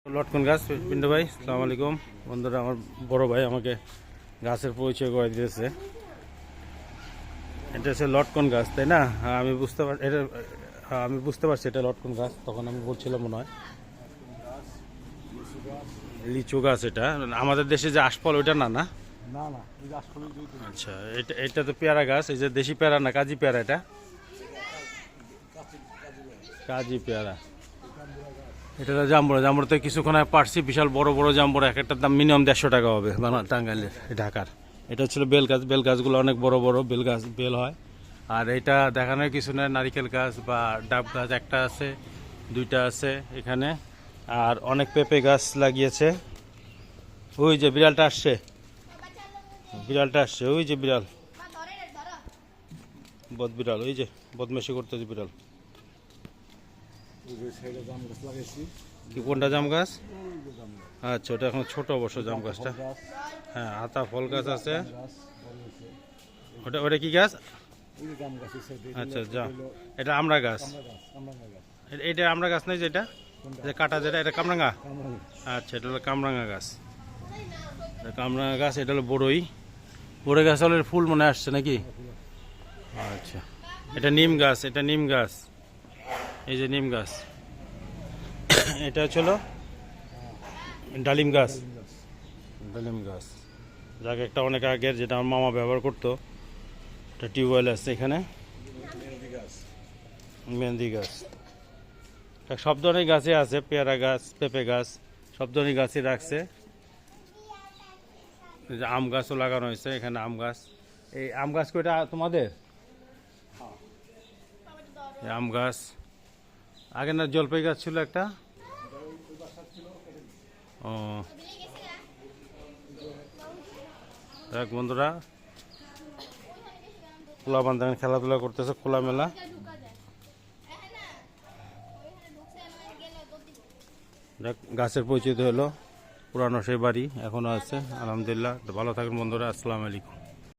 লটকন গাছ পিন্টু ভাই, আসসালামু আলাইকুম বন্ধুরা। আমার বড় ভাই আমাকে গাছের পরিচয় করে দিয়েছে। এটা হচ্ছে লটকন গাছ, তাই না? হ্যাঁ, আমি বুঝতে পারছি এটা লটকন গাছ। তখন আমি বলছিলাম মনে হয় লিচু গাছ। এটা আমাদের দেশে যে আশফল ওইটা না, না? না না, এই যে আসলে আচ্ছা, এটা তো পেয়ারা গাছ। এই যে দেশি পেয়ারা না কাজি পেয়ারা? এটা কাজি পেয়ারা। এটা তো জাম্বুরা। জাম্বুরাতে কিছুক্ষণ আগে পারছি, বিশাল বড় বড় জাম্বুরা। এক একটার দাম মিনিমাম 150 টাকা হবে টাঙ্গাইলের, ঢাকার। এটা হচ্ছিল বেল গাছ। বেল গাছগুলো অনেক বড় বড় বেল গাছ, বেল হয়। আর এটা দেখানোর কিছু নয়, নারিকেল গাছ বা ডাব গাছ একটা আছে, দুইটা আছে এখানে। আর অনেক পেঁপে গাছ লাগিয়েছে। ওই যে বিড়ালটা আসছে, ওই যে বিড়াল, বদ বিড়াল, ওই যে বদমাশি করতেছে বিড়াল। সাইডে জাম গাছ লাগাইছি। কি কোনটা জাম গাছ? আচ্ছা, ওটা এখন ছোট অবশ্য জাম গাছটা। হ্যাঁ, আতা ফল গাছ আছে। ওটা ওটা কি গাছ? আচ্ছা, যা, এটা আমড়া গাছ। এটা আমড়া গাছ নাই যেটা, যে কাটা যেটা, এটা কামরাঙা। আচ্ছা, এটা হলো কামরাঙা গাছ। কামরাঙা গাছ। এটা হলো বড়ই। বড়ই গাছ হলে ফুল মনে আসছে নাকি? আচ্ছা, এটা নিম গাছ। এটা নিম গাছ, এই যে নিম গাছ। এটা হচ্ছিল ডালিম গাছ। ডালিম গাছ, যাকে একটা অনেক আগের, যেটা আমার মামা ব্যবহার করতো। একটা টিউবওয়েল আছে এখানে। মেহেন্দি গাছ। সব ধরনের গাছে আছে, পেয়ারা গাছ, পেঁপে গাছ, সব ধরনের গাছই রাখছে। যে আম গাছও লাগানো হয়েছে এখানে, আম গাছ। এই আম গাছ কয়টা তোমাদের? আম গাছ। আগে না জলপাই গাছ ছিল একটা? ও, দেখ বন্ধুরা, খোলা বান্ধব খেলাধুলা করতেছে, খোলামেলা। দেখ, গাছের পরিচিত হলো, পুরানো সেই বাড়ি এখনো আছে, আলহামদুলিল্লাহ। ভালো থাকেন বন্ধুরা, আসসালামু আলাইকুম।